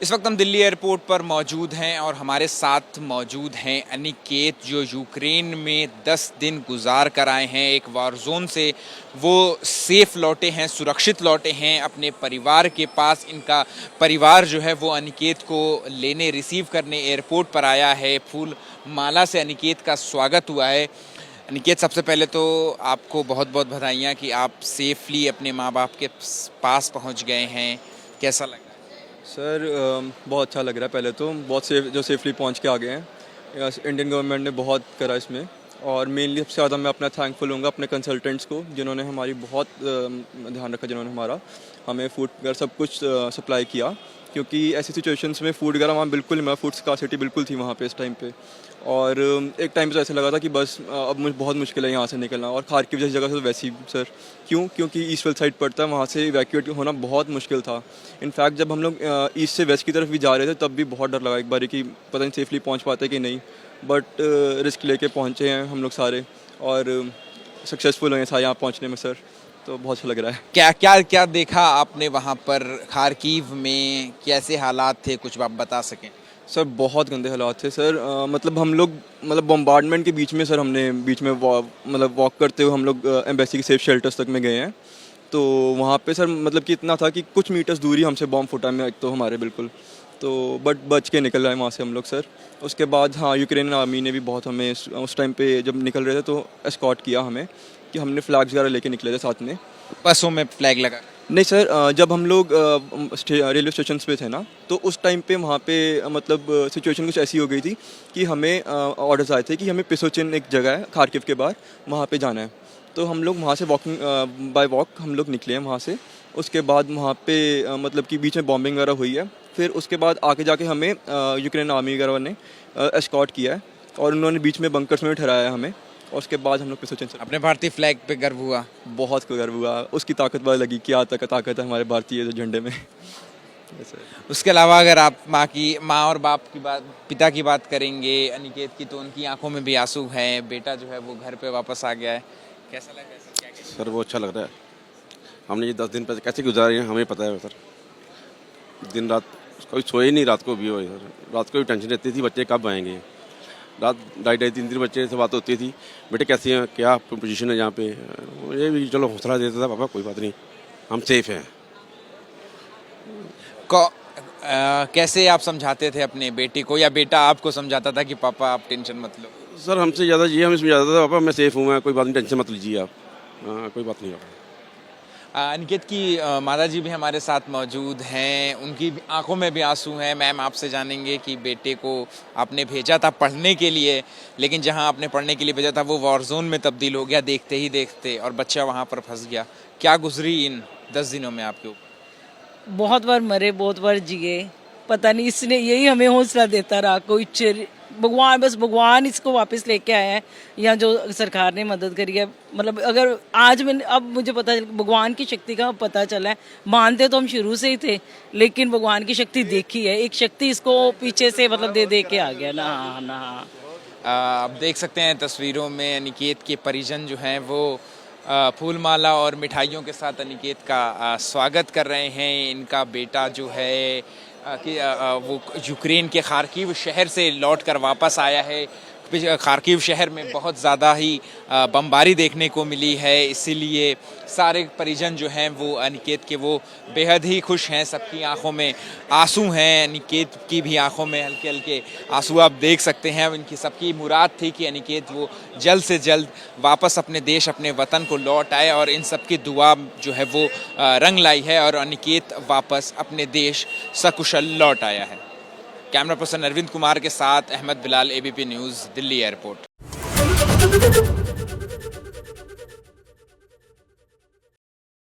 इस वक्त हम दिल्ली एयरपोर्ट पर मौजूद हैं और हमारे साथ मौजूद हैं अनिकेत, जो यूक्रेन में 10 दिन गुजार कर आए हैं। एक वार जोन से वो सेफ लौटे हैं, सुरक्षित लौटे हैं अपने परिवार के पास। इनका परिवार जो है वो अनिकेत को लेने, रिसीव करने एयरपोर्ट पर आया है। फूल माला से अनिकेत का स्वागत हुआ है। अनिकेत, सबसे पहले तो आपको बहुत बहुत बधाइयाँ कि आप सेफली अपने माँ बाप के पास पहुँच गए हैं। कैसा लगा? सर बहुत अच्छा लग रहा है। पहले तो बहुत सेफली पहुंच के आ गए हैं। इंडियन गवर्नमेंट ने बहुत करा इसमें, और मेनली सबसे ज़्यादा मैं अपना थैंकफुल हूँगा अपने कंसल्टेंट्स को, जिन्होंने हमारी बहुत ध्यान रखा, जिन्होंने हमें फूड वगैरह सब कुछ सप्लाई किया, क्योंकि ऐसी सिचुएशंस में फूड वगैरह वहाँ बिल्कुल नहीं, फूड स्कार्सिटी बिल्कुल थी वहाँ पे इस टाइम पे। और एक टाइम तो ऐसा लगा था कि बस अब मुझे बहुत मुश्किल है यहाँ से निकलना। और खारकिव जैसी जगह से तो वैसे ही सर, क्योंकि ईस्ट वेस्ट साइड पड़ता है, वहाँ से इवैक्यूएट होना बहुत मुश्किल था। इनफैक्ट जब हम लोग ईस्ट से वेस्ट की तरफ भी जा रहे थे, तब भी बहुत डर लगा एक बार कि पता नहीं सेफली पहुँच पाते कि नहीं। बट रिस्क लेके पहुँचे हैं हम लोग सारे, और सक्सेसफुल हुए हैं सारे यहाँ पहुँचने में सर। तो बहुत अच्छा लग रहा है। क्या क्या क्या देखा आपने वहाँ पर? खारकीव में कैसे हालात थे, कुछ आप बता सकें? सर बहुत गंदे हालात थे सर। मतलब हम लोग बॉम्बार्डमेंट के बीच में सर, हमने बीच में वॉक करते हुए हम लोग एम्बेसी के सेफ शेल्टर्स तक में गए हैं। तो वहाँ पे सर मतलब कि इतना था कि कुछ मीटर्स दूरी हमसे बॉम्ब फूटा में एक तो हमारे बिल्कुल, तो बट बच के निकल आए वहाँ से हम लोग सर। उसके बाद हाँ, यूक्रेन आर्मी ने भी बहुत हमें उस टाइम पे जब निकल रहे थे तो एस्कॉर्ट किया हमें, कि हमने फ्लैग्स वगैरह लेके निकले थे साथ में। बसों में फ्लैग लगा? नहीं सर, जब हम लोग रेलवे स्टेशन पे थे ना, तो उस टाइम पे वहाँ पे मतलब सिचुएशन कुछ ऐसी हो गई थी कि हमें ऑर्डर्स आए थे कि हमें पिसोचिन एक जगह है खारकिव के बाहर, वहाँ पे जाना है। तो हम लोग वहाँ से वॉकिंग बाय वॉक हम लोग निकले हैं वहाँ से। उसके बाद वहाँ पे मतलब कि बीच में बॉम्बिंग वगैरह हुई है। फिर उसके बाद आगे जाके हमें यूक्रेन आर्मी वगैरह ने एस्कॉर्ट किया है, और उन्होंने बीच में बंकर्स में भी ठहराया हमें। और उसके बाद हम लोग पिसोचिन से। अपने भारतीय फ्लैग पे गर्व हुआ? बहुत गर्व हुआ, उसकी ताकत पता लगी, क्या ताकत है हमारे भारतीय झंडे में। उसके अलावा अगर आप माँ और बाप की बात, पिता की बात करेंगे अनिकेत की, तो उनकी आंखों में भी आंसू हैं। बेटा जो है वो घर पे वापस आ गया है। कैसा लग रहा है सर? क्या सर वो अच्छा लग रहा है। हमने ये 10 दिन पहले कैसे गुजारे हैं हमें पता है सर। दिन रात कभी सोए नहीं, रात को भी हो सर, रात को भी टेंशन रहती थी बच्चे कब आएंगे। रात 2.5-3 बच्चे से बात होती थी, बेटे कैसे हैं, क्या पोजीशन है यहाँ पे। ये भी चलो हौसला देता था, पापा कोई बात नहीं, हम सेफ हैं। कैसे आप समझाते थे अपने बेटे को, या बेटा आपको समझाता था कि पापा आप टेंशन मत लो? सर हमसे ज़्यादा ये हमें समझाता था, पापा मैं सेफ हूँ, मैं कोई बात नहीं, टेंशन मत लीजिए आप, कोई बात नहीं पापा। अनिकेत की माताजी भी हमारे साथ मौजूद हैं, उनकी आंखों में भी आंसू हैं। मैम, आपसे जानेंगे कि बेटे को आपने भेजा था पढ़ने के लिए, लेकिन जहां आपने पढ़ने के लिए भेजा था वो वॉर जोन में तब्दील हो गया देखते ही देखते, और बच्चा वहां पर फंस गया। क्या गुजरी इन 10 दिनों में आपके ऊपर? बहुत बार मरे, बहुत बार जिए, पता नहीं। इसने यही हमें हौसला देता रहा, कोई भगवान, बस भगवान इसको वापस लेके आया है, या जो सरकार ने मदद करी है। मतलब अगर आज मैंने, अब मुझे पता भगवान की शक्ति का पता चला है। मानते तो हम शुरू से ही थे, लेकिन भगवान की शक्ति देखी है, एक शक्ति इसको पीछे से मतलब दे के आ गया ना। ना आप देख सकते हैं तस्वीरों में अनिकेत के परिजन जो हैं वो फूलमाला और मिठाइयों के साथ अनिकेत का स्वागत कर रहे हैं। इनका बेटा जो है कि वो यूक्रेन के खारकीव शहर से लौटकर वापस आया है। खारकीव शहर में बहुत ज़्यादा ही बमबारी देखने को मिली है, इसीलिए सारे परिजन जो हैं वो अनिकेत के वो बेहद ही खुश हैं। सबकी आंखों में आंसू हैं, अनिकेत की भी आंखों में हल्के हल्के आंसू आप देख सकते हैं। इनकी सबकी मुराद थी कि अनिकेत वो जल्द से जल्द वापस अपने देश, अपने वतन को लौट आए, और इन सबकी दुआ जो है वो रंग लाई है, और अनिकेत वापस अपने देश सकुशल लौट आया है। कैमरा पर्सन अरविंद कुमार के साथ Ahmed Bilal, ABP news, Delhi airport.